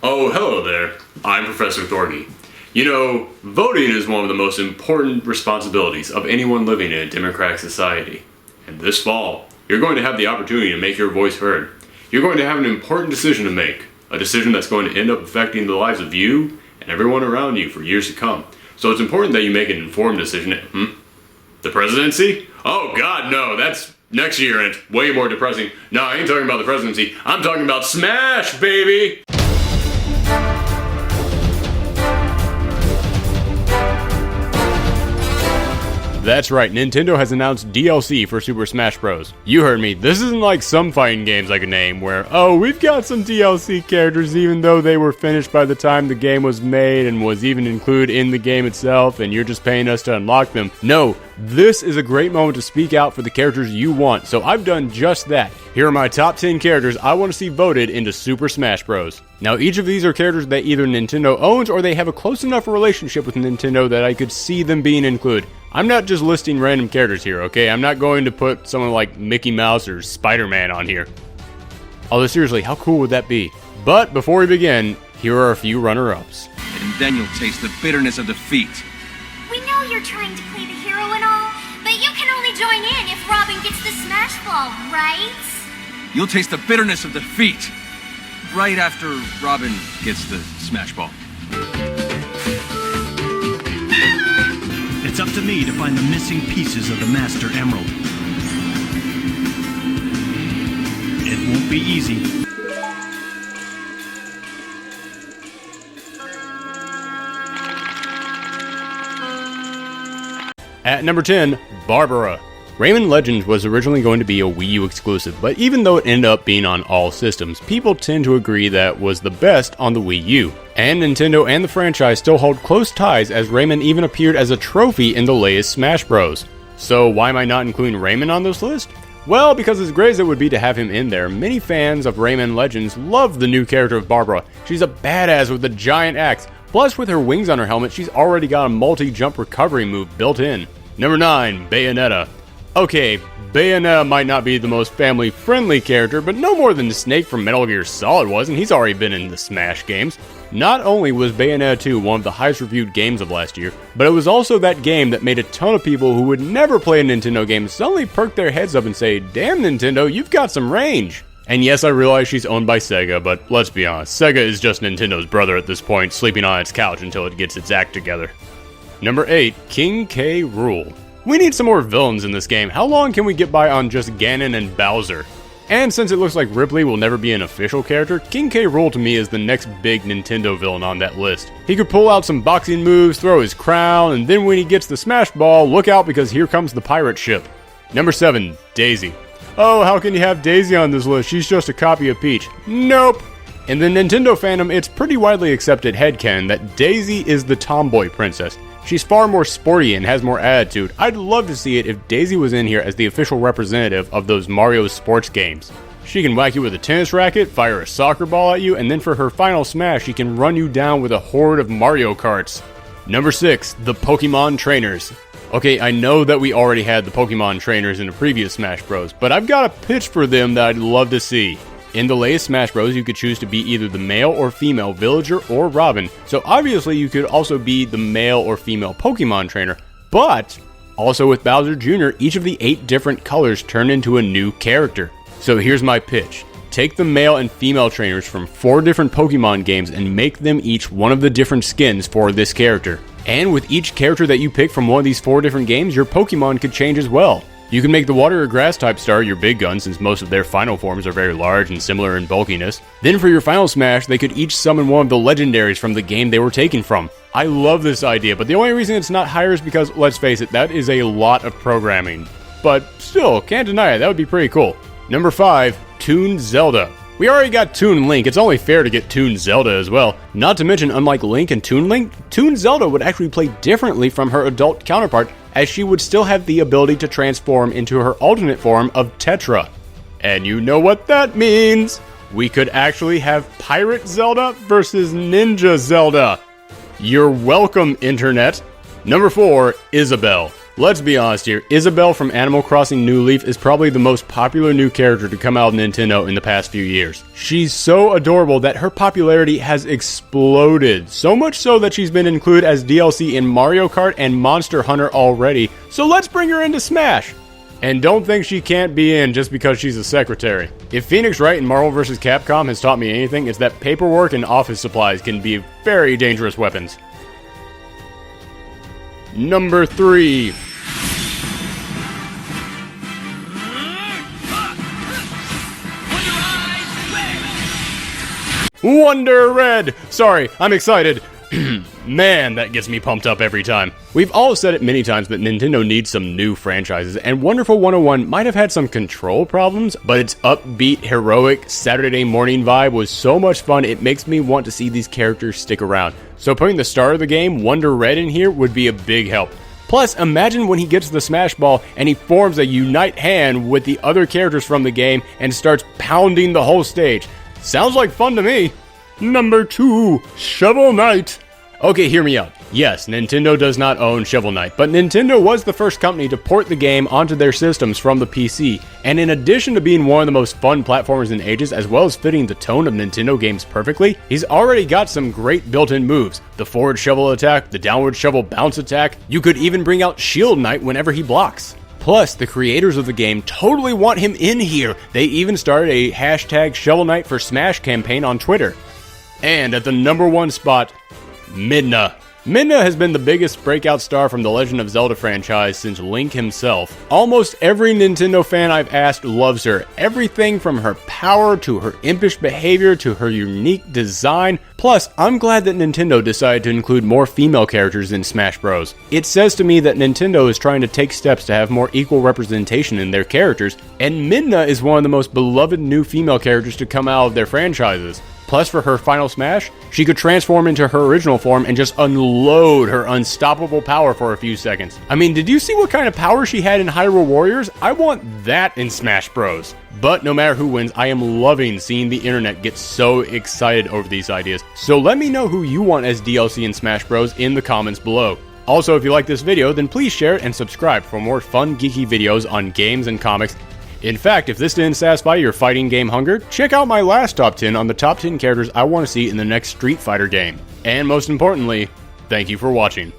Oh, hello there. I'm Professor Thorgi. You know, voting is one of the most important responsibilities of anyone living in a democratic society. And this fall, you're going to have the opportunity to make your voice heard. You're going to have an important decision to make, a decision that's going to end up affecting the lives of you and everyone around you for years to come. So it's important that you make an informed decision. The presidency? Oh God, no, that's next year and it's way more depressing. No, I ain't talking about the presidency. I'm talking about Smash, baby! That's right, Nintendo has announced DLC for Super Smash Bros. You heard me, this isn't like some fighting games I could name where, oh, we've got some DLC characters even though they were finished by the time the game was made and was even included in the game itself and you're just paying us to unlock them. No, this is a great moment to speak out for the characters you want, so I've done just that. Here are my top 10 characters I want to see voted into Super Smash Bros. Now each of these are characters that either Nintendo owns or they have a close enough relationship with Nintendo that I could see them being included. I'm not just listing random characters here, okay? I'm not going to put someone like Mickey Mouse or Spider-Man on here. Although seriously, how cool would that be? But before we begin, here are a few runner-ups. And then you'll taste the bitterness of defeat. We know you're trying to play the hero and all, but you can only join in if Robin gets the Smash Ball, right? You'll taste the bitterness of defeat. Right after Robin gets the Smash Ball. It's up to me to find the missing pieces of the Master Emerald. It won't be easy. At number 10, Barbara. Rayman Legends was originally going to be a Wii U exclusive, but even though it ended up being on all systems, people tend to agree that it was the best on the Wii U. And Nintendo and the franchise still hold close ties as Rayman even appeared as a trophy in the latest Smash Bros. So why am I not including Rayman on this list? Well, because as great as it would be to have him in there, many fans of Rayman Legends love the new character of Barbara. She's a badass with a giant axe. Plus, with her wings on her helmet, she's already got a multi-jump recovery move built in. Number 9, Bayonetta. Okay, Bayonetta might not be the most family-friendly character, but no more than Snake from Metal Gear Solid was, and he's already been in the Smash games. Not only was Bayonetta 2 one of the highest reviewed games of last year, but it was also that game that made a ton of people who would never play a Nintendo game suddenly perk their heads up and say, "Damn Nintendo, you've got some range." And yes, I realize she's owned by Sega, but let's be honest, Sega is just Nintendo's brother at this point, sleeping on its couch until it gets its act together. Number 8, King K. Rool. We need some more villains in this game. How long can we get by on just Ganon and Bowser? And since it looks like Ripley will never be an official character, King K. Rool to me is the next big Nintendo villain on that list. He could pull out some boxing moves, throw his crown, and then when he gets the Smash Ball, look out because here comes the pirate ship. Number 7, Daisy. Oh, how can you have Daisy on this list? She's just a copy of Peach. Nope! In the Nintendo fandom, it's pretty widely accepted headcanon that Daisy is the tomboy princess. She's far more sporty and has more attitude. I'd love to see it if Daisy was in here as the official representative of those Mario sports games. She can whack you with a tennis racket, fire a soccer ball at you, and then for her final smash, she can run you down with a horde of Mario Karts. Number 6, the Pokemon Trainers. Okay, I know that we already had the Pokemon Trainers in a previous Smash Bros, but I've got a pitch for them that I'd love to see. In the latest Smash Bros, you could choose to be either the male or female villager or Robin, so obviously you could also be the male or female Pokemon trainer, but also with Bowser Jr., each of the 8 different colors turn into a new character. So here's my pitch. Take the male and female trainers from 4 different Pokemon games and make them each one of the different skins for this character. And with each character that you pick from one of these 4 different games, your Pokemon could change as well. You can make the water or grass type star your big gun since most of their final forms are very large and similar in bulkiness. Then for your final smash, they could each summon one of the legendaries from the game they were taken from. I love this idea, but the only reason it's not higher is because, let's face it, that is a lot of programming. But still, can't deny it, that would be pretty cool. Number 5, Toon Zelda. We already got Toon Link, it's only fair to get Toon Zelda as well. Not to mention, unlike Link and Toon Link, Toon Zelda would actually play differently from her adult counterpart, as she would still have the ability to transform into her alternate form of Tetra. And you know what that means! We could actually have Pirate Zelda versus Ninja Zelda. You're welcome, Internet. Number 4, Isabelle. Let's be honest here, Isabelle from Animal Crossing New Leaf is probably the most popular new character to come out of Nintendo in the past few years. She's so adorable that her popularity has exploded, so much so that she's been included as DLC in Mario Kart and Monster Hunter already, so let's bring her into Smash! And don't think she can't be in just because she's a secretary. If Phoenix Wright in Marvel vs. Capcom has taught me anything, it's that paperwork and office supplies can be very dangerous weapons. Number 3. Wonder Red! Sorry, I'm excited. Man, that gets me pumped up every time. We've all said it many times, but Nintendo needs some new franchises, and Wonderful 101 might have had some control problems, but its upbeat, heroic, Saturday morning vibe was so much fun, it makes me want to see these characters stick around. So putting the star of the game, Wonder Red, in here would be a big help. Plus, imagine when he gets the Smash Ball and he forms a Unite hand with the other characters from the game and starts pounding the whole stage. Sounds like fun to me. Number 2, Shovel Knight. Okay, hear me out. Yes, Nintendo does not own Shovel Knight, but Nintendo was the first company to port the game onto their systems from the PC, and in addition to being one of the most fun platformers in ages, as well as fitting the tone of Nintendo games perfectly, he's already got some great built-in moves. The forward shovel attack, the downward shovel bounce attack, you could even bring out Shield Knight whenever he blocks. Plus, the creators of the game totally want him in here. They even started a hashtag Shovel Knight for Smash campaign on Twitter. And at the number 1 spot, Midna. Midna has been the biggest breakout star from the Legend of Zelda franchise since Link himself. Almost every Nintendo fan I've asked loves her. Everything from her power to her impish behavior to her unique design. Plus, I'm glad that Nintendo decided to include more female characters in Smash Bros. It says to me that Nintendo is trying to take steps to have more equal representation in their characters, and Midna is one of the most beloved new female characters to come out of their franchises. Plus, for her final smash, she could transform into her original form and just unload her unstoppable power for a few seconds. I mean, did you see what kind of power she had in Hyrule Warriors? I want that in Smash Bros. But no matter who wins, I am loving seeing the internet get so excited over these ideas. So let me know who you want as DLC in Smash Bros. In the comments below. Also, if you like this video, then please share it and subscribe for more fun, geeky videos on games and comics. In fact, if this didn't satisfy your fighting game hunger, check out my last top 10 on the top 10 characters I want to see in the next Street Fighter game. And most importantly, thank you for watching.